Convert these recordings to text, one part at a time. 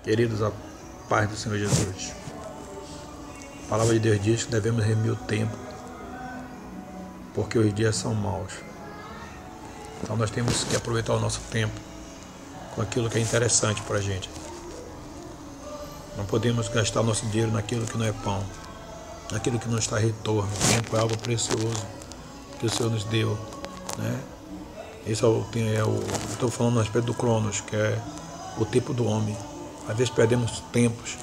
Queridos, a paz do Senhor Jesus. A palavra de Deus diz que devemos remir o tempo, porque os dias são maus. Então nós temos que aproveitar o nosso tempo com aquilo que é interessante para a gente. Não podemos gastar nosso dinheiro naquilo que não é pão, naquilo que não está retorno. O tempo é algo precioso que o Senhor nos deu, né? Esse estou falando a respeito do Cronos, que é o tempo do homem. Às vezes perdemos tempos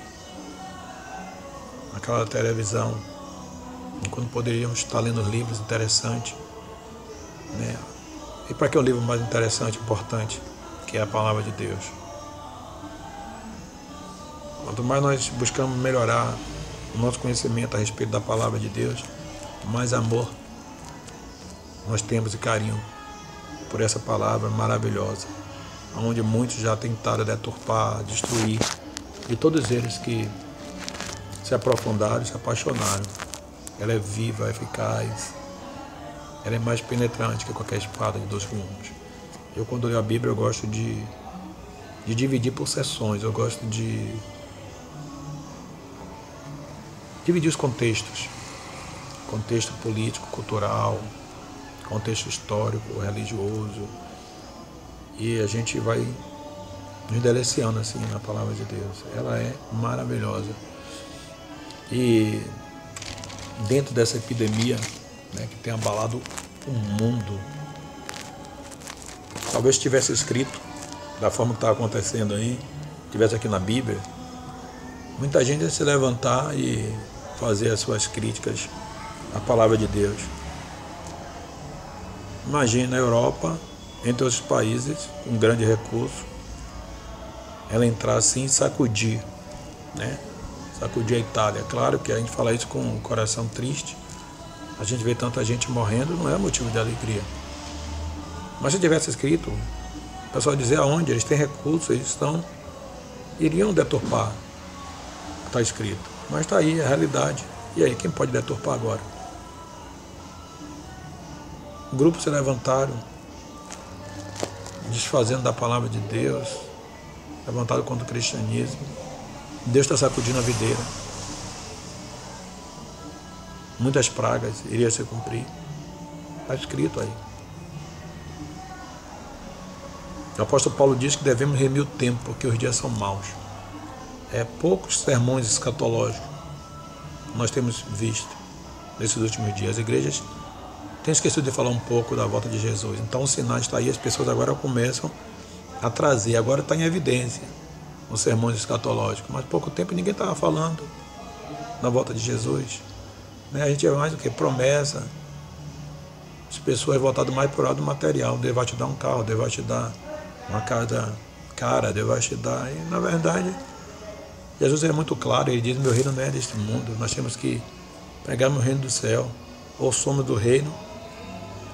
naquela televisão, enquanto poderíamos estar lendo livros interessantes, né? E para que é um livro mais interessante, importante, que é a palavra de Deus? Quanto mais nós buscamos melhorar o nosso conhecimento a respeito da palavra de Deus, mais amor nós temos e carinho por essa palavra maravilhosa, onde muitos já tentaram deturpar, destruir, e todos eles que se aprofundaram, se apaixonaram. Ela é viva, eficaz, ela é mais penetrante que qualquer espada de 2 gumes. Eu, quando leio a Bíblia, eu gosto de dividir por seções, eu gosto de dividir os contextos, contexto político, cultural, contexto histórico, religioso, e a gente vai nos deliciando assim na palavra de Deus. Ela é maravilhosa. E dentro dessa epidemia, né, que tem abalado o mundo, talvez tivesse escrito da forma que está acontecendo aí, tivesse aqui na Bíblia, muita gente ia se levantar e fazer as suas críticas à palavra de Deus. Imagina a Europa, entre outros países, um grande recurso, ela entrar assim e sacudir, né? Sacudir a Itália. Claro que a gente fala isso com o coração triste, a gente vê tanta gente morrendo, não é motivo de alegria. Mas se tivesse escrito, o pessoal dizer aonde eles têm recursos, eles iriam deturpar o que está escrito. Mas está aí a realidade. E aí, quem pode deturpar agora? Grupos se levantaram, desfazendo da palavra de Deus, levantaram contra o cristianismo. Deus está sacudindo a videira. Muitas pragas iriam se cumprir. Está escrito aí. O apóstolo Paulo diz que devemos remir o tempo, porque os dias são maus. Poucos sermões escatológicos nós temos visto nesses últimos dias. As igrejas têm esquecido de falar um pouco da volta de Jesus. Então o sinal está aí, as pessoas agora começam a trazer, agora está em evidência os sermões escatológicos, mas há pouco tempo ninguém estava falando da volta de Jesus, né? A gente é mais do que promessa, as pessoas voltadas mais por lado do material. Deus vai te dar um carro, Deus vai te dar uma casa cara, Deus vai te dar, e na verdade Jesus é muito claro, ele diz: meu reino não é deste mundo, nós temos que pregar no reino do céu, ou somos do reino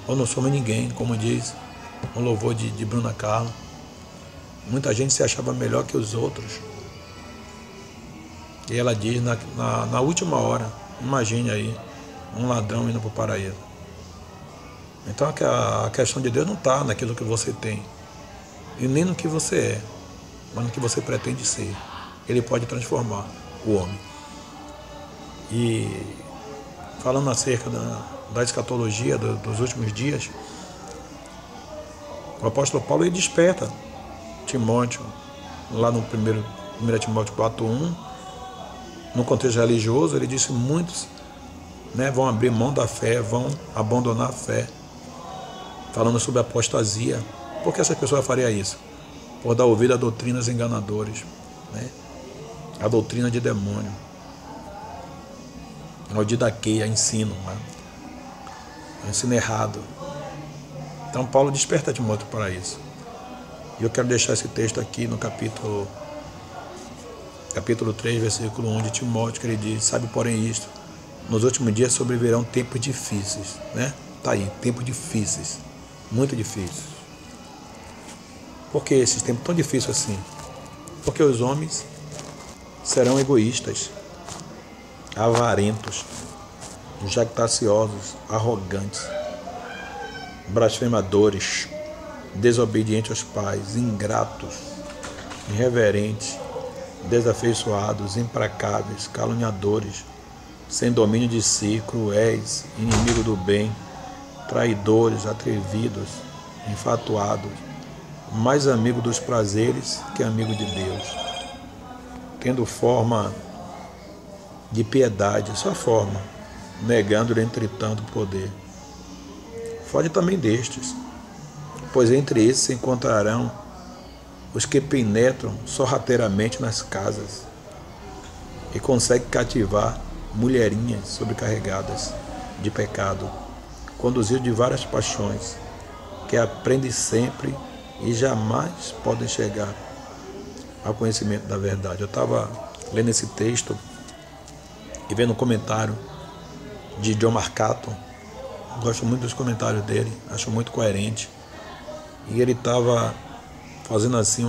ou não somos ninguém, como diz um louvor de Bruna Carla. Muita gente se achava melhor que os outros. E ela diz na última hora, imagine aí, um ladrão indo para o paraíso. Então a questão de Deus não está naquilo que você tem, e nem no que você é, mas no que você pretende ser. Ele pode transformar o homem. E falando acerca da escatologia dos últimos dias, o apóstolo Paulo ele desperta Timóteo, lá no 1 Timóteo 4:1, no contexto religioso, ele disse que muitos, né, vão abrir mão da fé, vão abandonar a fé, falando sobre apostasia. Por que essa pessoa faria isso? Por dar ouvido a doutrinas enganadoras, né? A doutrina de demônio, ao didaqueia, ensino, né? Ensino errado. Então Paulo desperta Timóteo para isso. E eu quero deixar esse texto aqui no capítulo 3, versículo 1 de Timóteo, que ele diz: sabe, porém, isto, nos últimos dias sobrevirão tempos difíceis, né? Tá aí, tempos difíceis, muito difíceis. Por que esses tempos tão difíceis assim? Porque os homens serão egoístas, avarentos, jactanciosos, arrogantes, blasfemadores, desobedientes aos pais, ingratos, irreverentes, desafeiçoados, implacáveis, caluniadores, sem domínio de si, cruéis, inimigo do bem, traidores, atrevidos, enfatuados, mais amigo dos prazeres que amigo de Deus, tendo forma de piedade, sua forma, negando-lhe entretanto o poder. Foge também destes, pois entre esses se encontrarão os que penetram sorrateiramente nas casas e conseguem cativar mulherinhas sobrecarregadas de pecado, conduzidas de várias paixões, que aprendem sempre e jamais podem chegar ao conhecimento da verdade. Eu estava lendo esse texto e vendo um comentário de John Marcato. Gosto muito dos comentários dele, acho muito coerente. E ele estava fazendo assim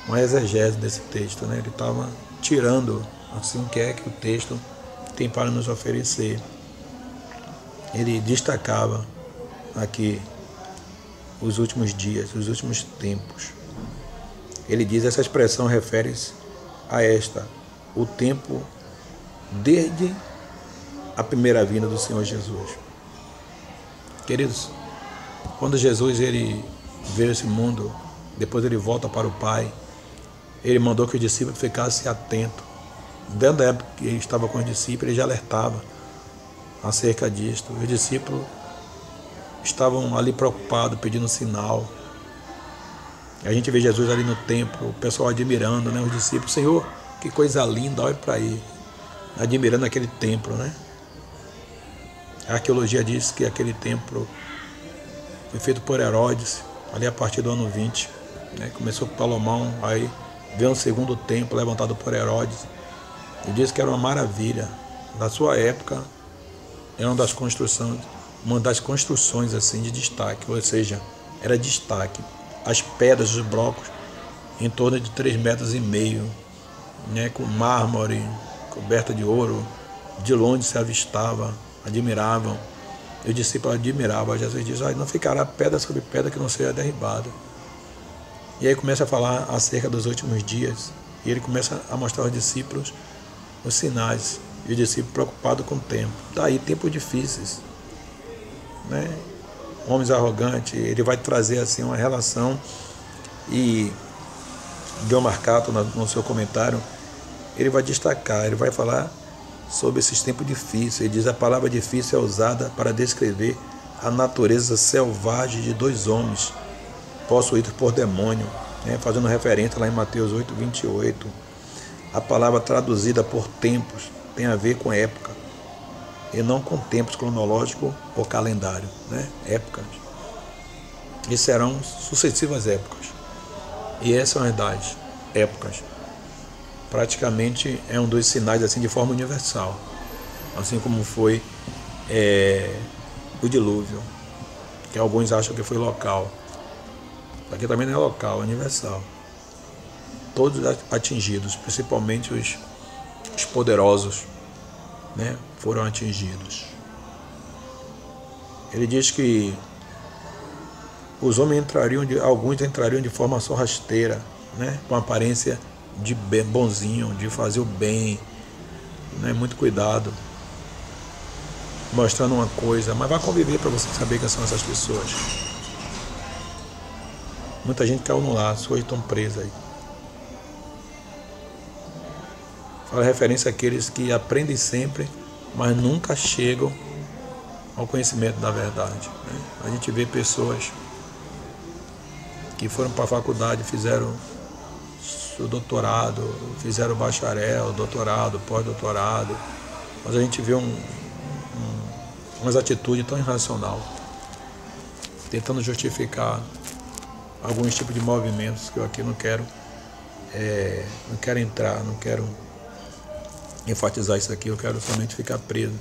uma exegese desse texto, né? Ele estava tirando assim o que é que o texto tem para nos oferecer. Ele destacava aqui os últimos dias, os últimos tempos. Ele diz: essa expressão refere-se a o tempo desde a primeira vinda do Senhor Jesus. Queridos, quando Jesus ele veio a esse mundo, depois ele volta para o Pai, ele mandou que os discípulos ficassem atentos. Dentro da época que ele estava com os discípulos, ele já alertava acerca disso. Os discípulos estavam ali preocupados, pedindo sinal. A gente vê Jesus ali no templo, o pessoal admirando, né? Os discípulos: Senhor, que coisa linda, olha para aí. Admirando aquele templo, né? A arqueologia diz que aquele templo foi feito por Herodes, ali a partir do ano 20. Né? Começou com Salomão, aí veio um segundo templo levantado por Herodes. E diz que era uma maravilha. Na sua época, era uma das construções assim, de destaque, ou seja, era destaque. As pedras, os blocos, em torno de 3,5 metros, né? Com mármore, coberta de ouro. De longe se avistava, admiravam. E os discípulos admiravam. Jesus diz: não ficará pedra sobre pedra que não seja derribada. E aí começa a falar acerca dos últimos dias. E ele começa a mostrar aos discípulos os sinais. E os discípulos preocupados com o tempo. Daí, tempos difíceis, né? Homens arrogantes. Ele vai trazer assim uma relação. E John Marcato, no seu comentário, ele vai destacar, ele vai falar sobre esses tempos difíceis. Ele diz: a palavra difícil é usada para descrever a natureza selvagem de dois homens possuídos por demônio, né? Fazendo referência lá em Mateus 8, 28. A palavra traduzida por tempos tem a ver com época, e não com tempos cronológico ou calendário, né? Épocas. E serão sucessivas épocas. E essa é uma das épocas. Praticamente é um dos sinais assim de forma universal, assim como foi o dilúvio, que alguns acham que foi local. Aqui também não é local, é universal. Todos atingidos, principalmente os poderosos, né, foram atingidos. Ele diz que os homens alguns entrariam de forma só rasteira, né, com aparência de bonzinho, de fazer o bem, né, muito cuidado, mostrando uma coisa, mas vai conviver para você saber quem são essas pessoas. Muita gente caiu no laço, hoje estão presos aí. Fala referência àqueles que aprendem sempre, mas nunca chegam ao conhecimento da verdade, né? A gente vê pessoas que foram para a faculdade, fizeram o doutorado, fizeram bacharel, doutorado, pós-doutorado, mas a gente vê umas atitudes tão irracional, tentando justificar alguns tipos de movimentos que eu aqui não quero entrar, não quero enfatizar isso aqui, eu quero somente ficar preso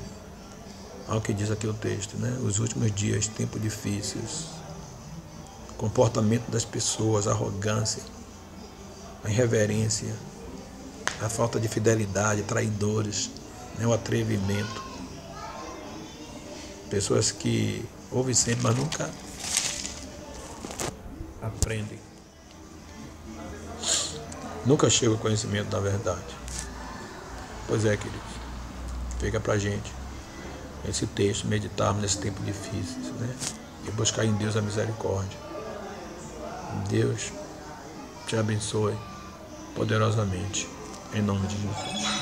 ao que diz aqui o texto, né? Os últimos dias, tempos difíceis, comportamento das pessoas, arrogância, a irreverência, a falta de fidelidade, traidores, né? O atrevimento, pessoas que ouvem sempre, mas nunca aprendem. nunca chega ao conhecimento da verdade. Pois é, queridos, fica pra gente esse texto, meditarmos nesse tempo difícil, né? E buscar em Deus a misericórdia. Deus te abençoe poderosamente, em nome de Jesus.